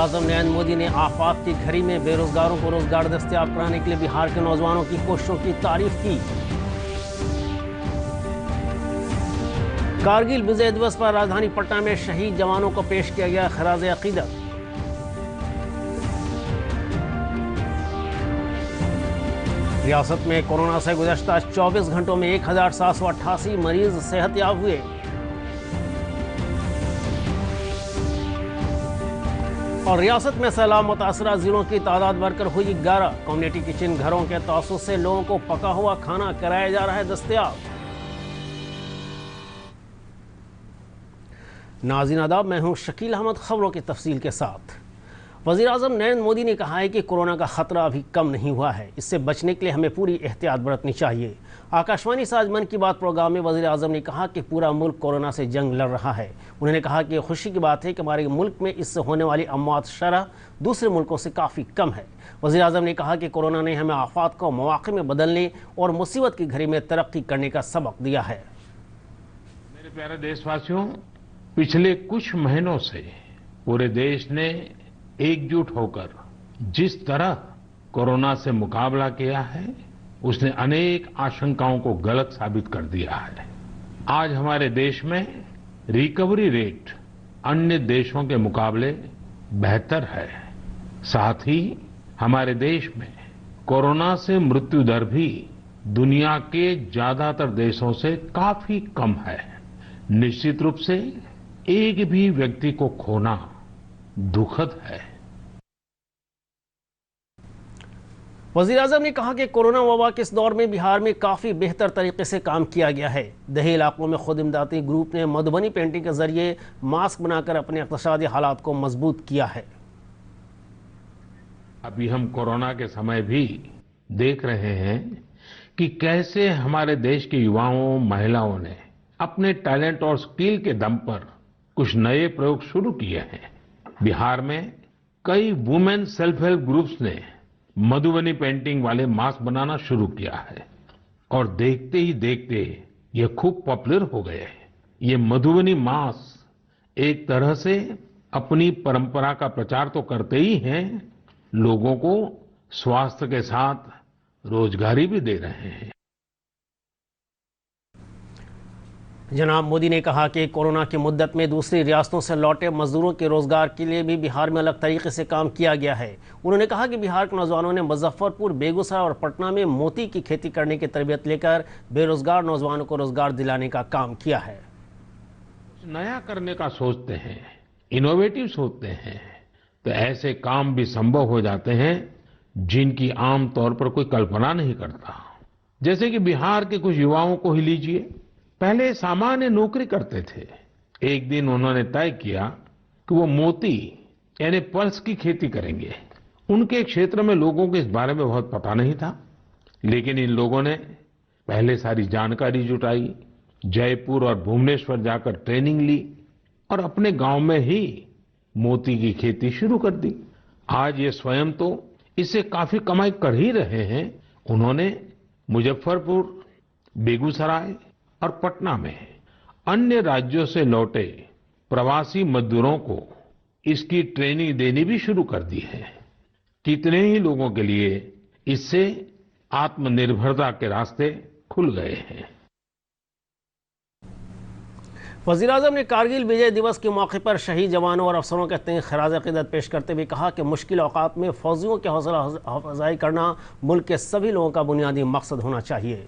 वज़ीर-ए-आज़म नरेंद्र मोदी ने आफात की घड़ी में बेरोजगारों को रोजगार दस्तयाब कराने के लिए बिहार के नौजवानों की कोशिशों की तारीफ की। कारगिल विजय दिवस पर राजधानी पटना में शहीद जवानों को पेश किया गया खराज अकीदत। रियासत में कोरोना से गुज़श्ता 24 घंटों में 1788 मरीज सेहतयाब हुए। और रियासत में सैलाब मुतासरा जिलों की तादाद बढ़कर हुई 11। कम्युनिटी किचन घरों के तअस्सुस से लोगों को पका हुआ खाना कराया जा रहा है दस्तयाब। नाज़रीन आदाब, मैं हूं शकील अहमद। खबरों की तफसील के साथ। वज़ीर-ए-आज़म नरेंद्र मोदी ने कहा है कि कोरोना का खतरा अभी कम नहीं हुआ है। इससे बचने के लिए हमें पूरी एहतियात बरतनी चाहिए। आकाशवाणी से आज मन की बात प्रोग्राम में वज़ीर-ए-आज़म ने कहा कि पूरा मुल्क कोरोना से जंग लड़ रहा है। उन्होंने कहा कि खुशी की बात है कि हमारे मुल्क में इससे होने वाली अमवात शरह दूसरे मुल्कों से काफ़ी कम है। वज़ीर-ए-आज़म ने कहा कि कोरोना ने हमें आफात को मौक़े में बदलने और मुसीबत की घड़ी में तरक्की करने का सबक दिया है। मेरे प्यारे देशवासियों, पिछले कुछ महीनों से पूरे देश ने एकजुट होकर जिस तरह कोरोना से मुकाबला किया है, उसने अनेक आशंकाओं को गलत साबित कर दिया है। आज हमारे देश में रिकवरी रेट अन्य देशों के मुकाबले बेहतर है। साथ ही हमारे देश में कोरोना से मृत्यु दर भी दुनिया के ज्यादातर देशों से काफी कम है। निश्चित रूप से एक भी व्यक्ति को खोना दुखद है। वज़ीर-ए-आज़म ने कहा कि कोरोना वबा के इस दौर में बिहार में काफ़ी बेहतर तरीके से काम किया गया है। दही इलाकों में खुद इमदादी ग्रुप ने मधुबनी पेंटिंग के जरिए मास्क बनाकर अपने इक़्तिसादी हालात को मजबूत किया है। अभी हम कोरोना के समय भी देख रहे हैं कि कैसे हमारे देश के युवाओं, महिलाओं ने अपने टैलेंट और स्किल के दम पर कुछ नए प्रयोग शुरू किए हैं। बिहार में कई वुमेन सेल्फ हेल्प ग्रुप्स ने मधुबनी पेंटिंग वाले मास्क बनाना शुरू किया है और देखते ही देखते ये खूब पॉपुलर हो गए। ये मधुबनी मास्क एक तरह से अपनी परंपरा का प्रचार तो करते ही हैं, लोगों को स्वास्थ्य के साथ रोजगारी भी दे रहे हैं। जनाब मोदी ने कहा कि कोरोना की मुद्दत में दूसरी रियासतों से लौटे मजदूरों के रोजगार के लिए भी बिहार में अलग तरीके से काम किया गया है। उन्होंने कहा कि बिहार के नौजवानों ने मुजफ्फरपुर, बेगूसराय और पटना में मोती की खेती करने की तरबियत लेकर बेरोजगार नौजवानों को रोजगार दिलाने का काम किया है। नया करने का सोचते हैं, इनोवेटिव सोचते हैं, तो ऐसे काम भी संभव हो जाते हैं जिनकी आमतौर पर कोई कल्पना नहीं करता। जैसे कि बिहार के कुछ युवाओं को ही लीजिए। पहले सामान्य नौकरी करते थे। एक दिन उन्होंने तय किया कि वो मोती यानी पर्ल्स की खेती करेंगे। उनके क्षेत्र में लोगों को इस बारे में बहुत पता नहीं था, लेकिन इन लोगों ने पहले सारी जानकारी जुटाई, जयपुर और भुवनेश्वर जाकर ट्रेनिंग ली और अपने गांव में ही मोती की खेती शुरू कर दी। आज ये स्वयं तो इससे काफी कमाई कर ही रहे हैं। उन्होंने मुजफ्फरपुर, बेगूसराय और पटना में अन्य राज्यों से लौटे प्रवासी मजदूरों को इसकी ट्रेनिंग देनी भी शुरू कर दी है। कितने ही लोगों के लिए इससे आत्मनिर्भरता के रास्ते खुल गए हैं। वज़ीर-ए-आज़म ने कारगिल विजय दिवस के मौके पर शहीद जवानों और अफसरों के तय खराज अक़ीदत पेश करते हुए कहा कि मुश्किल औक़ात में फौजियों की हौसला अफ़ज़ाई करना मुल्क के सभी लोगों का बुनियादी मकसद होना चाहिए।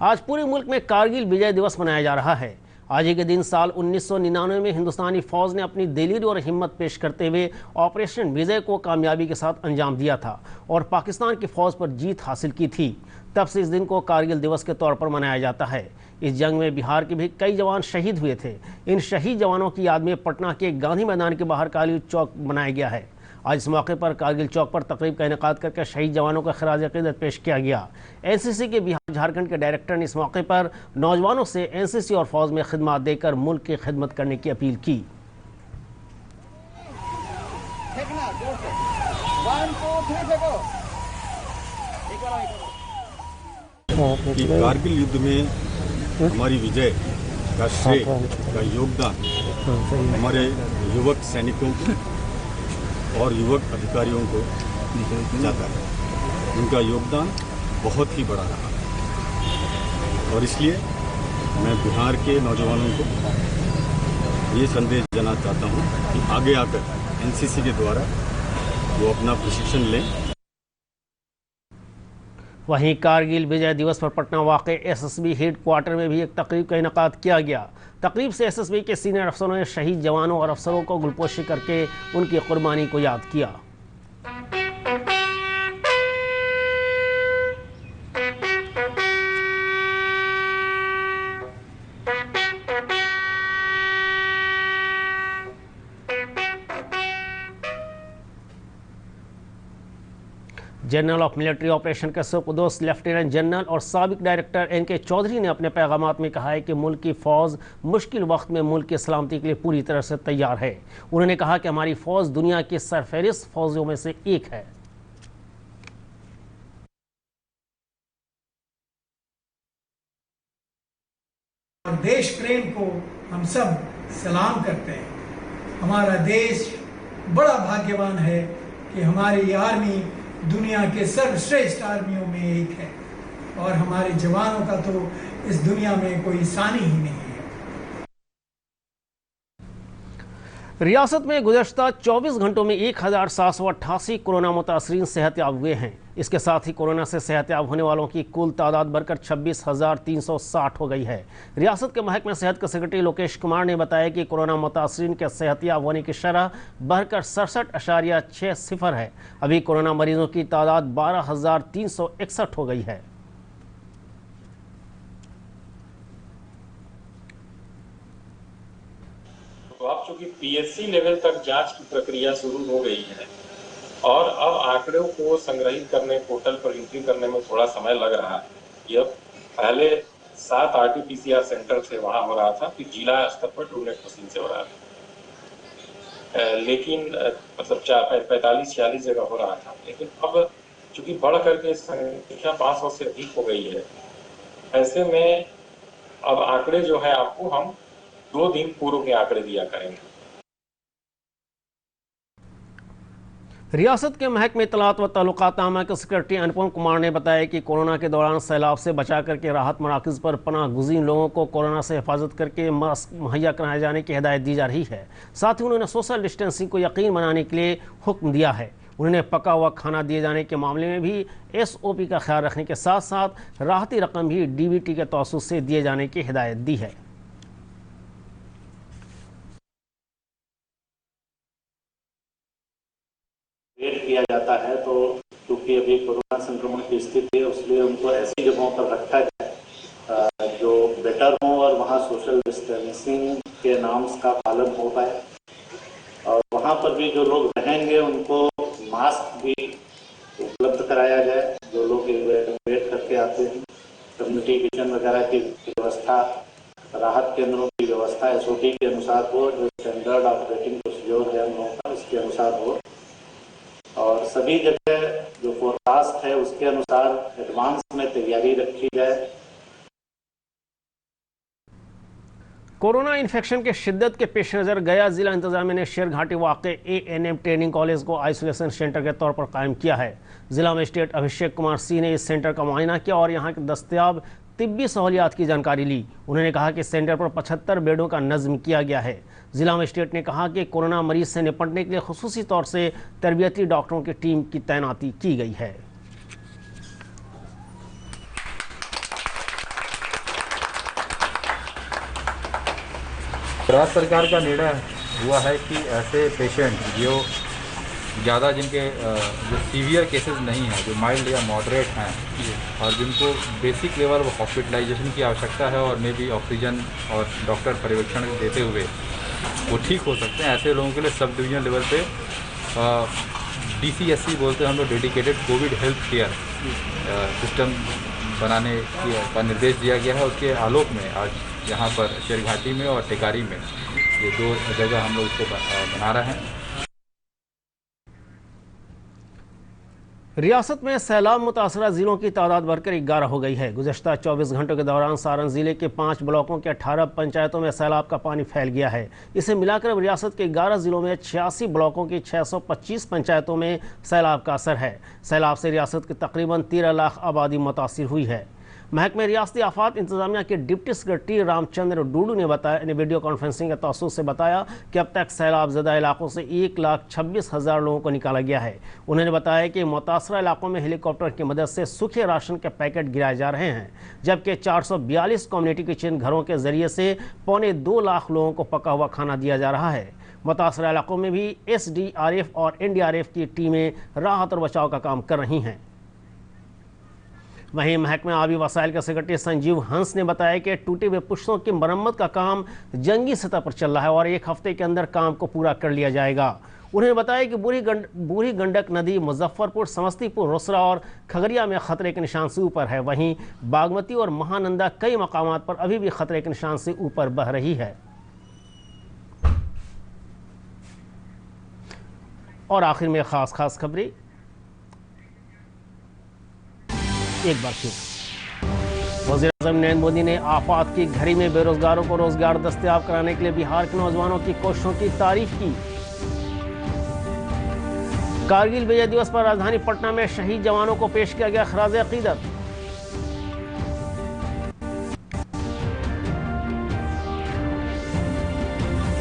आज पूरे मुल्क में कारगिल विजय दिवस मनाया जा रहा है। आज ही के दिन साल 1999 में हिंदुस्तानी फौज ने अपनी दिलीर और हिम्मत पेश करते हुए ऑपरेशन विजय को कामयाबी के साथ अंजाम दिया था और पाकिस्तान की फौज पर जीत हासिल की थी। तब से इस दिन को कारगिल दिवस के तौर पर मनाया जाता है। इस जंग में बिहार के भी कई जवान शहीद हुए थे। इन शहीद जवानों की याद में पटना के गांधी मैदान के बाहर कारगिल चौक बनाया गया है। आज इस मौके पर कारगिल चौक पर तकरीब का इनेकाद करके शहीद जवानों का खराज अक़ीदत पेश किया गया। एनसीसी के बिहार झारखंड के डायरेक्टर ने इस मौके पर नौजवानों से एनसीसी और फौज में खिदमत देकर मुल्क की खिदमत करने की अपील की। कारगिल युद्ध में हमारी विजय का श्रेय का योगदान हमारे युवक सैनिकों को और युवक अधिकारियों को जाता है। उनका योगदान बहुत ही बड़ा रहा और इसलिए मैं बिहार के नौजवानों को ये संदेश देना चाहता हूँ कि आगे आकर एनसीसी के द्वारा वो अपना प्रशिक्षण लें। वहीं कारगिल विजय दिवस पर पटना वाक़े एसएसबी हेडक्वार्टर में भी एक तकरीब का इनेकाद किया गया। तकरीब से एसएसबी के सीनियर अफसरों ने शहीद जवानों और अफसरों को गुलपोशी करके उनकी कुर्बानी को याद किया। जनरल ऑफ मिलिट्री ऑपरेशन के सुपुर्दोस लेफ्टिनेंट जनरल और साबिक डायरेक्टर एनके चौधरी ने अपने पैगामात में कहा है कि मुल्क की फ़ौज मुश्किल वक्त में मुल्क की सलामती के लिए पूरी तरह से तैयार है। उन्होंने कहा कि हमारी फ़ौज दुनिया की सरफहरिस्त फ़ौजों में से एक है। देश प्रेम को हम सब सलाम करते हैं। हमारा देश बड़ा भाग्यवान है कि हमारी आर्मी दुनिया के सर्वश्रेष्ठ आर्मियों में एक है और हमारे जवानों का तो इस दुनिया में कोई सानी ही नहीं है। रियासत में गुज़श्ता 24 घंटों में 1788 कोरोना मुतासरीन सेहतयाब हुए हैं। इसके साथ ही कोरोना से सेहतयाब होने वालों की कुल तादाद बढ़कर 26,360 हो गई है। रियासत के महकमे सेहत के सेक्रेटरी लोकेश कुमार ने बताया कि कोरोना मुतासरीन के सेहतयाब होने की शरह बढ़कर 67.60 है। अभी कोरोना मरीजों की तादाद 12,361 हो गई है। तो अब चूंकि पीएचसी लेवल तक जांच की प्रक्रिया शुरू हो गई है और अब आंकड़ों को संग्रहित करने, पोर्टल पर एंट्री करने में थोड़ा समय लग रहा है। यह पहले 7 RT-PCR सेंटर से वहां हो रहा था, फिर जिला स्तर पर ट्रूनेट मशीन से हो रहा था, लेकिन मतलब 45-46 जगह हो रहा था। लेकिन अब चूंकि बढ़ करके संख्या 500 से अधिक हो गई है, ऐसे में अब आंकड़े जो है आपको हम 2 दिन पूर्व के आंकड़े दिया करेंगे। रियासत के महकमे इत्तलात व ताल्लुकात आमा के सेक्रेटरी अनुपम कुमार ने बताया कि कोरोना के दौरान सैलाब से बचा करके राहत मराकज़ पर पनाह गुज़ीन लोगों को कोरोना से हिफाजत करके मास्क मुहैया कराए जाने की हिदायत दी जा रही है। साथ ही उन्होंने सोशल डिस्टेंसिंग को यकीन बनाने के लिए हुक्म दिया है। उन्होंने पका हुआ खाना दिए जाने के मामले में भी SOP का ख्याल रखने के साथ साथ राहती रकम भी DBT के तवस्सुत से दिए जाने की हिदायत दी है। वेट किया जाता है, तो क्योंकि अभी कोरोना संक्रमण की स्थिति है, इसलिए उनको ऐसी जगहों पर रखा जाए जो बेटर हो और वहाँ सोशल डिस्टेंसिंग के नाम्स का पालन हो पाए। और वहाँ पर भी जो लोग रहेंगे उनको मास्क भी उपलब्ध कराया जाए। जो लोग वेट करके आते हैं, कम्युनिटी किचन वगैरह की व्यवस्था, राहत केंद्रों की व्यवस्था SOP के अनुसार हो, जो स्टैंडर्ड ऑपरेटिंग प्रोसीजर है उनका उसके अनुसार हो। और सभी जगह जो फोरकास्ट है उसके अनुसार एडवांस में तैयारी रखी जाए। कोरोना इन्फेक्शन के शिद्दत के पेश नज़र गया जिला इंतजामिया ने शेरघाटी वाक़े ANM ट्रेनिंग कॉलेज को आइसोलेशन सेंटर के तौर पर कायम किया है। जिला मजिस्ट्रेट अभिषेक कुमार सिंह ने इस सेंटर का मुआयना किया और यहाँ के दस्तयाब तिब्बी सहूलियात की जानकारी ली। उन्होंने कहा कि सेंटर पर 75 बेडों का नज़्म किया गया है। जिला मजिस्ट्रेट ने कहा कि कोरोना मरीज से निपटने के लिए खुसूसी तौर से तरबियती डॉक्टरों की टीम की तैनाती की गई है। राज्य सरकार का निर्णय हुआ है कि ऐसे पेशेंट जो ज़्यादा जिनके जो सीवियर केसेस नहीं हैं, जो माइल्ड या मॉडरेट हैं और जिनको बेसिक लेवल ऑफ हॉस्पिटलाइजेशन की आवश्यकता है और मे भी ऑक्सीजन और डॉक्टर पर्यवेक्षण देते हुए वो ठीक हो सकते हैं, ऐसे लोगों के लिए सब डिवीजन लेवल पे DCSC बोलते हैं हम लोग, dedicated Covid health care system बनाने का निर्देश दिया गया है। उसके आलोक में आज यहाँ पर शेरघाटी में और टेकारी में ये 2 जगह हम लोग इसको बना रहे हैं। रियासत में सैलाब मुतासरा जिलों की तादाद बढ़कर 11 हो गई है। गुज़श्ता 24 घंटों के दौरान सारण जिले के 5 ब्लॉकों के 18 पंचायतों में सैलाब का पानी फैल गया है। इसे मिलाकर अब रियासत के 11 जिलों में 86 ब्लॉकों की 625 पंचायतों में सैलाब का असर है। सैलाब से रियासत की तकरीबन 13 लाख आबादी मुतासिर हुई है। महकमे रियासती आफात इंतजामिया के डिप्टी सेक्रेटरी रामचंद्र डूडू ने वीडियो कॉन्फ्रेंसिंग के तवज्जुह से बताया कि अब तक सैलाब ज़दा इलाकों से 1,26,000 लोगों को निकाला गया है। उन्होंने बताया कि मुतासरा इलाकों में हेलीकॉप्टर की मदद से सूखे राशन के पैकेट गिराए जा रहे हैं, जबकि 442 कम्युनिटी किचन घरों के जरिए से 2.25 लाख लोगों को पका हुआ खाना दिया जा रहा है। मुतासरा इलाकों में भी SDRF और NDRF की टीमें राहत और बचाव का काम कर रही हैं। वहीं महकमा आबी वसाइल के सेक्रेटरी संजीव हंस ने बताया कि टूटे हुए पुश्तों की मरम्मत का काम जंगी सतह पर चल रहा है और 1 हफ्ते के अंदर काम को पूरा कर लिया जाएगा। उन्होंने बताया कि बूढ़ी गंडक नदी मुजफ्फरपुर, समस्तीपुर, रोसड़ा और खगड़िया में खतरे के निशान से ऊपर है। वहीं बागमती और महानंदा कई मकामात पर अभी भी खतरे के निशान से ऊपर बह रही है। और आखिर में खास खबरें एक बार फिर। वज़ीर-ए-आज़म नरेंद्र मोदी ने आपात की घड़ी में बेरोजगारों को रोजगार दस्तयाब कराने के लिए बिहार के नौजवानों की कोशिशों की तारीफ की। कारगिल विजय दिवस पर राजधानी पटना में शहीद जवानों को पेश किया गया खराज अकीदत।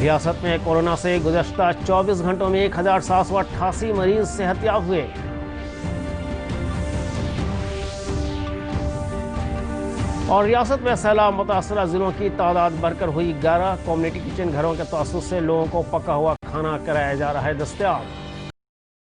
रियासत में कोरोना से गुज़श्ता 24 घंटों में 1,788 मरीज सेहतयाब हुए। और रियासत में सैलाब मुतासरा जिलों की तादाद बढ़कर हुई 11। कम्युनिटी किचन घरों के तवज्जुह से लोगों को पका हुआ खाना कराया जा रहा है दस्तयाब।